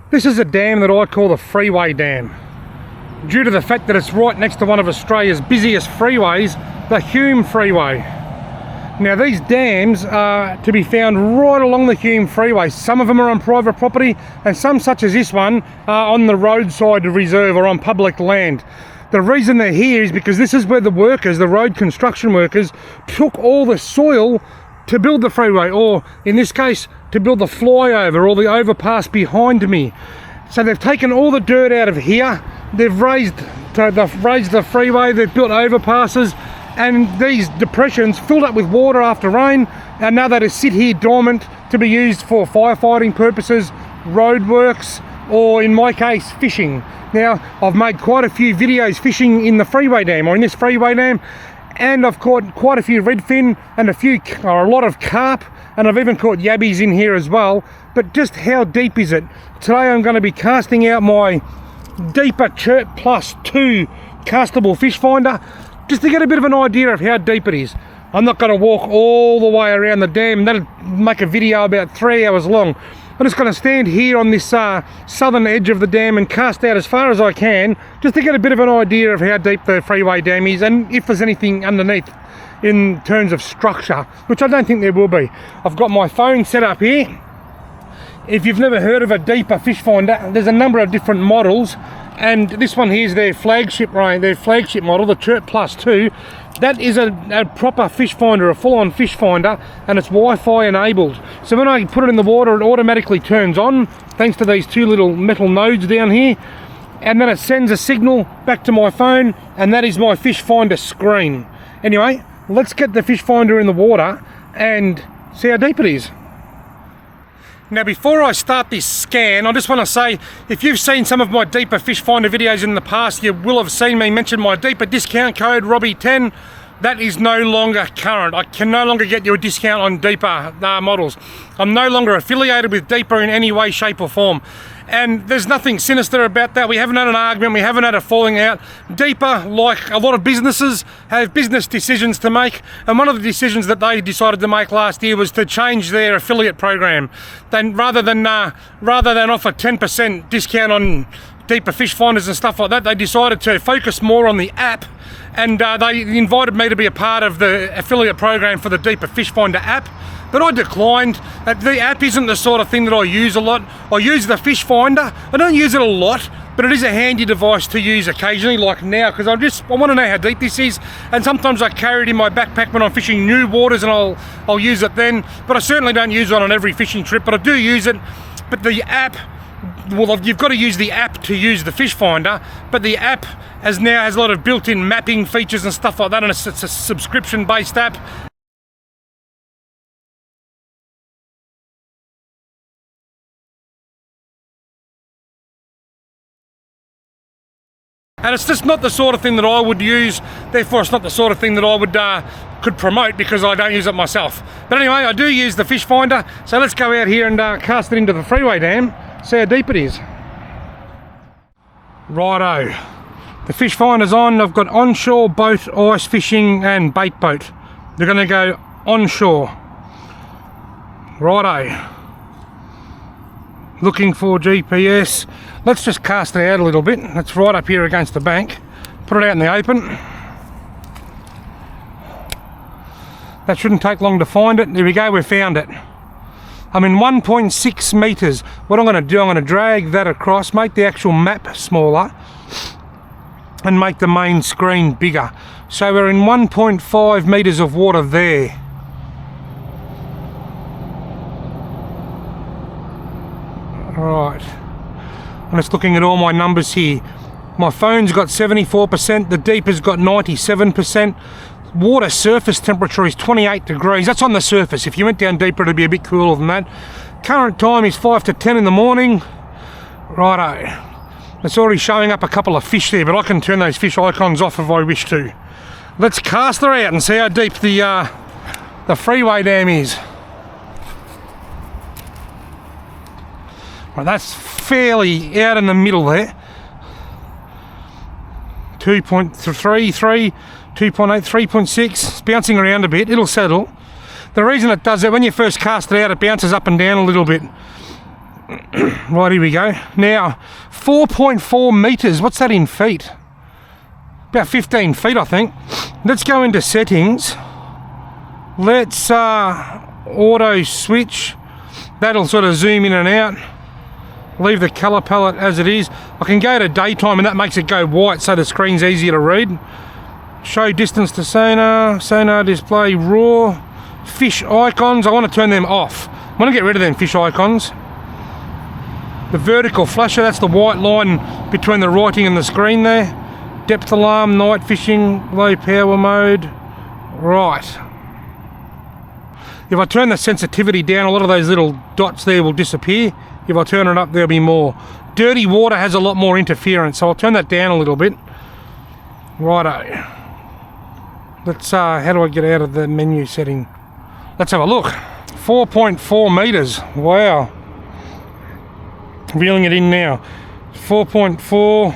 This is a dam that I call the Freeway Dam, due to the fact that it's right next to one of Australia's busiest freeways, the Hume Freeway. Now these dams are to be found right along the Hume Freeway. Some of them are on private property and some, such as this one, are on the roadside reserve or on public land. The reason they're here is because this is where the workers, the road construction workers, took all the soil to build the freeway, or in this case to build the flyover or the overpass behind me. So they've taken all the dirt out of here, they've raised the freeway, they've built overpasses, and these depressions filled up with water after rain, and now they just sit here dormant to be used for firefighting purposes, roadworks, or in my case fishing. Now I've made quite a few videos fishing in the Freeway Dam, or in this Freeway Dam, and I've caught quite a few redfin and a lot of carp, and I've even caught yabbies in here as well. But just how deep is it? Today I'm going to be casting out my Deeper Chirp +2 castable fish finder, just to get a bit of an idea of how deep it is. I'm not going to walk all the way around the dam, that'll make a video about 3 hours long. I'm just going to stand here on this southern edge of the dam and cast out as far as I can, just to get a bit of an idea of how deep the Freeway Dam is and if there's anything underneath in terms of structure, which I don't think there will be. I've got my phone set up here. If you've never heard of a deeper fish finder, there's a number of different models, and this one here is their flagship range, their flagship model, the Chirp +2. That is a proper fish finder, a full-on fish finder, and it's Wi-Fi enabled. So when I put it in the water, it automatically turns on, thanks to these two little metal nodes down here, and then it sends a signal back to my phone, and that is my fish finder screen. Anyway, let's get the fish finder in the water and see how deep it is. Now before I start this scan, I just want to say, if you've seen some of my Deeper Fish Finder videos in the past, you will have seen me mention my Deeper discount code, Robbie10. That is no longer current. I can no longer get you a discount on Deeper models. I'm no longer affiliated with Deeper in any way, shape or form. And there's nothing sinister about that. We haven't had an argument, we haven't had a falling out. Deeper, like a lot of businesses, have business decisions to make, and one of the decisions that they decided to make last year was to change their affiliate program. Then rather than offer 10% discount on Deeper fish finders and stuff like that, they decided to focus more on the app, and they invited me to be a part of the affiliate program for the Deeper Fish Finder app. But I declined. The app isn't the sort of thing that I use a lot. I use the fish finder. I don't use it a lot, but it is a handy device to use occasionally, like now, because I want to know how deep this is, and sometimes I carry it in my backpack when I'm fishing new waters, and I'll use it then. But I certainly don't use it on every fishing trip, but I do use it. But the app, well, you've got to use the app to use the fish finder, but the app now has a lot of built-in mapping features and stuff like that, and it's a subscription-based app. And it's just not the sort of thing that I would use, therefore it's not the sort of thing that I could promote, because I don't use it myself. But anyway, I do use the fish finder, so let's go out here and cast it into the Freeway Dam, see how deep it is. Righto, the fish finder's on. I've got onshore boat, ice fishing and bait boat. They're going to go onshore. Righto. Looking for GPS. Let's just cast it out a little bit. It's right up here against the bank. Put it out in the open. That shouldn't take long to find it. There we go, we found it. I'm in 1.6 meters. What I'm going to do, I'm going to drag that across, make the actual map smaller, and make the main screen bigger. So we're in 1.5 meters of water there. Right, I'm just looking at all my numbers here. My phone's got 74%, the Deeper's got 97%. Water surface temperature is 28 degrees. That's on the surface. If you went down deeper, it'd be a bit cooler than that. Current time is 5 to 10 in the morning. Righto. It's already showing up a couple of fish there, but I can turn those fish icons off if I wish to. Let's cast her out and see how deep the Freeway Dam is. Right, that's fairly out in the middle there. 2.33, 2.8, 3.6. It's bouncing around a bit. It'll settle. The reason it does that, when you first cast it out, it bounces up and down a little bit. Right, here we go. Now, 4.4 metres. What's that in feet? About 15 feet, I think. Let's go into settings. Let's auto switch. That'll sort of zoom in and out. Leave the colour palette as it is. I can go to daytime and that makes it go white so the screen's easier to read. Show distance to sonar. Sonar display raw. Fish icons. I want to turn them off. I want to get rid of them fish icons. The vertical flasher, that's the white line between the writing and the screen there. Depth alarm, night fishing, low power mode. Right. If I turn the sensitivity down, a lot of those little dots there will disappear. If I turn it up, there'll be more. Dirty water has a lot more interference, so I'll turn that down a little bit. Righto. Let's, how do I get out of the menu setting? Let's have a look. 4.4 metres. Wow. Reeling it in now. 4.4,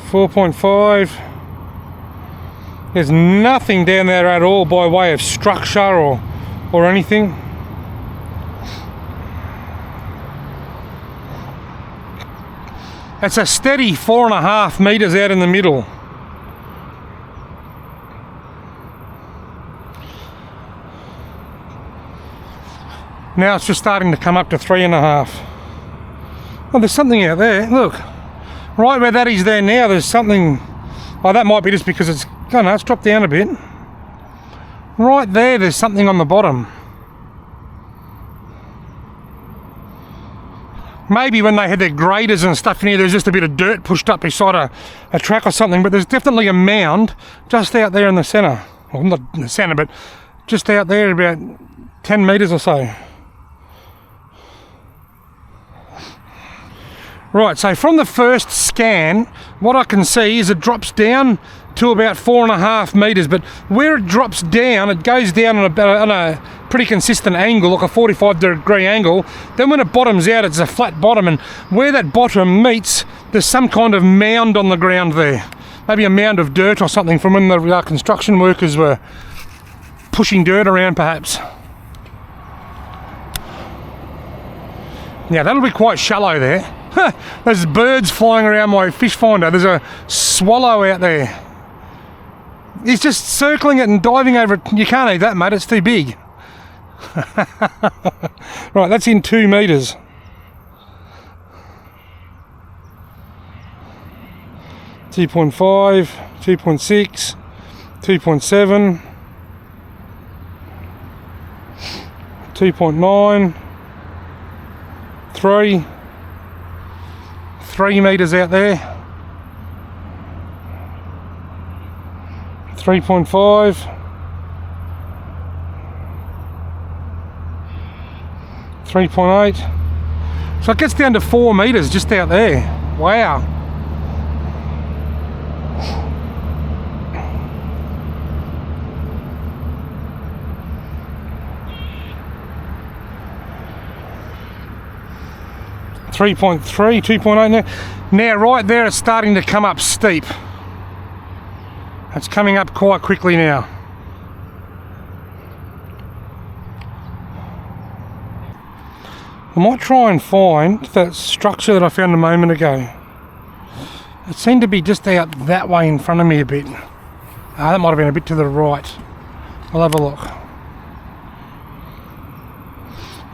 4.5. There's nothing down there at all by way of structure or anything. It's a steady 4.5 metres out in the middle. Now it's just starting to come up to 3.5. Oh, there's something out there. Look, right where that is there now, there's something. Oh, that might be just because it's, oh no, it's dropped down a bit. Right there, there's something on the bottom. Maybe when they had their graders and stuff in here, there's just a bit of dirt pushed up beside a track or something, but there's definitely a mound just out there in the centre. Well, not in the centre, but just out there about 10 metres or so. Right, so from the first scan, what I can see is it drops down to about 4.5 metres, but where it drops down, it goes down on a pretty consistent angle, like a 45-degree angle. Then when it bottoms out, it's a flat bottom, and where that bottom meets, there's some kind of mound on the ground there. Maybe a mound of dirt or something from when the construction workers were pushing dirt around, perhaps. Now, that'll be quite shallow there. There's birds flying around my fish finder. There's a swallow out there. He's just circling it and diving over it. You can't eat that, mate. It's too big. Right, that's in 2 metres. Two 2.5, 2.6, 2.7, 2.9, 3 metres out there, 3.5, 3.8, so it gets down to 4 metres just out there. Wow. .3, 2.8 now. Now right there it's starting to come up steep. It's coming up quite quickly now. I might try and find that structure that I found a moment ago. It seemed to be just out that way in front of me a bit. That might have been a bit to the right. I'll have a look.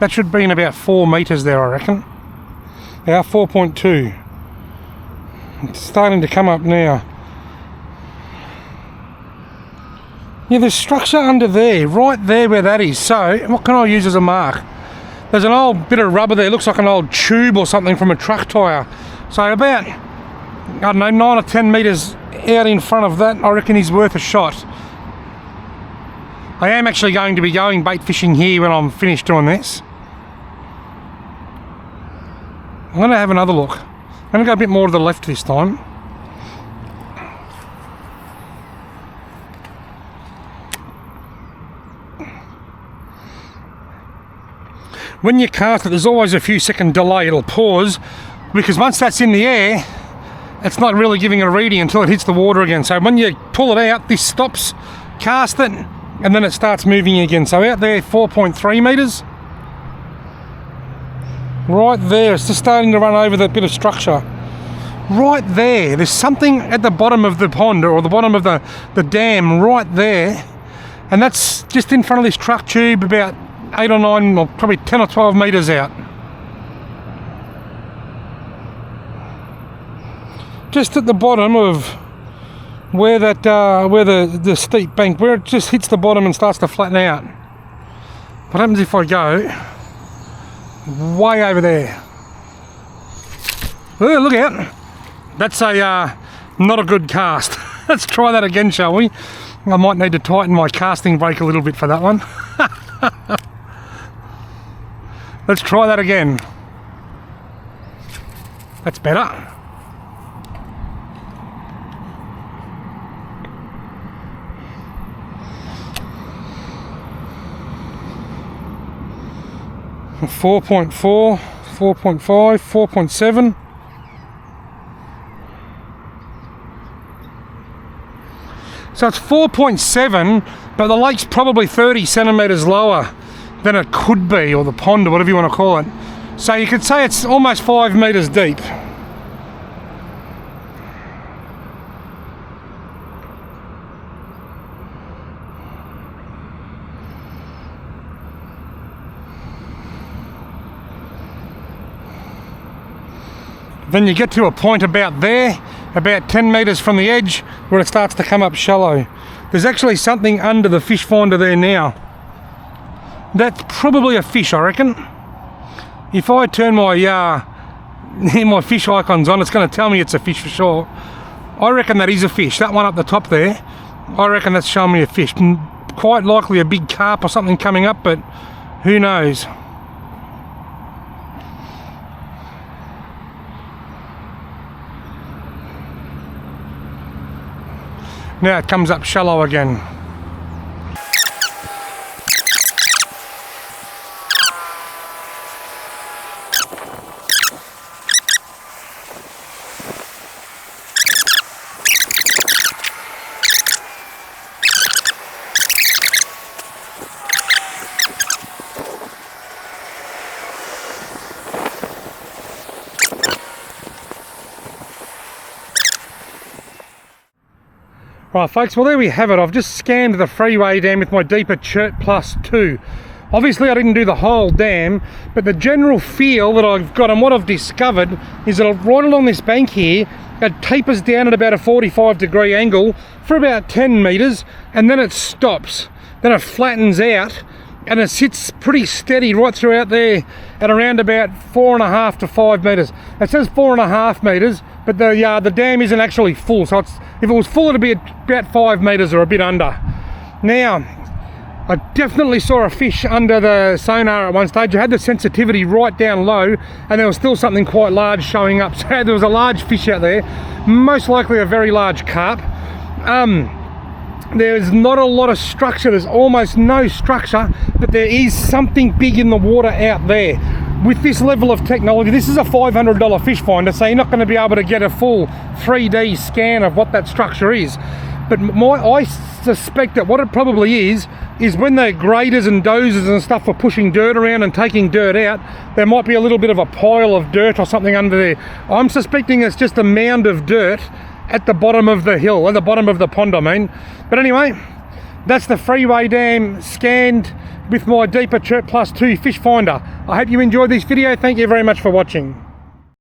That should be in about 4 metres there, I reckon. Now 4.2. It's starting to come up now. Yeah, there's structure under there, right there where that is. So, what can I use as a mark? There's an old bit of rubber there, looks like an old tube or something from a truck tyre. So about, I don't know, 9 or 10 metres out in front of that, I reckon he's worth a shot. I am actually going to be going bait fishing here when I'm finished doing this. I'm going to have another look. I'm going to go a bit more to the left this time. When you cast it, there's always a few second delay. It'll pause because once that's in the air, it's not really giving a reading until it hits the water again. So when you pull it out, this stops, cast it, and then it starts moving again. So out there, 4.3 metres. Right there, it's just starting to run over that bit of structure. Right there, there's something at the bottom of the pond, or the bottom of the dam right there. And that's just in front of this truck tube, about 8 or 9, or probably 10 or 12 metres out. Just at the bottom of where that where the steep bank, where it just hits the bottom and starts to flatten out. What happens if I go way over there? Oh, look out! That's a not a good cast. Let's try that again, shall we? I might need to tighten my casting brake a little bit for that one. Let's try that again. That's better. A 4.4, 4.5, 4.7. So it's 4.7, but the lake's probably 30 centimetres lower than it could be, or the pond, or whatever you want to call it. So you could say it's almost 5 metres deep. Then you get to a point about there, about 10 metres from the edge, where it starts to come up shallow. There's actually something under the fish finder there now. That's probably a fish, I reckon. If I turn my my fish icons on, it's going to tell me it's a fish for sure. I reckon that is a fish. That one up the top there, I reckon that's showing me a fish. Quite likely a big carp or something coming up, but who knows. Now it comes up shallow again. Right folks, well there we have it. I've just scanned the Freeway Dam with my Deeper Chirp Plus 2. Obviously I didn't do the whole dam, but the general feel that I've got and what I've discovered is that right along this bank here, it tapers down at about a 45-degree angle for about 10 metres, and then it stops. Then it flattens out, and it sits pretty steady right throughout there at around about 4.5 to 5 metres. It says 4.5 metres, but the dam isn't actually full, so if it was full it'd be about 5 metres or a bit under. Now, I definitely saw a fish under the sonar at one stage. I had the sensitivity right down low, and there was still something quite large showing up. So there was a large fish out there, most likely a very large carp. There's not a lot of structure, there's almost no structure, but there is something big in the water out there. With this level of technology, this is a $500 fish finder, so you're not going to be able to get a full 3D scan of what that structure is. But I suspect that what it probably is when the graders and dozers and stuff are pushing dirt around and taking dirt out, there might be a little bit of a pile of dirt or something under there. I'm suspecting it's just a mound of dirt at the bottom of the hill, at the bottom of the pond I mean. But anyway, that's the Freeway Dam scanned with my Deeper Chirp Plus 2 fish finder. I hope you enjoyed this video. Thank you very much for watching.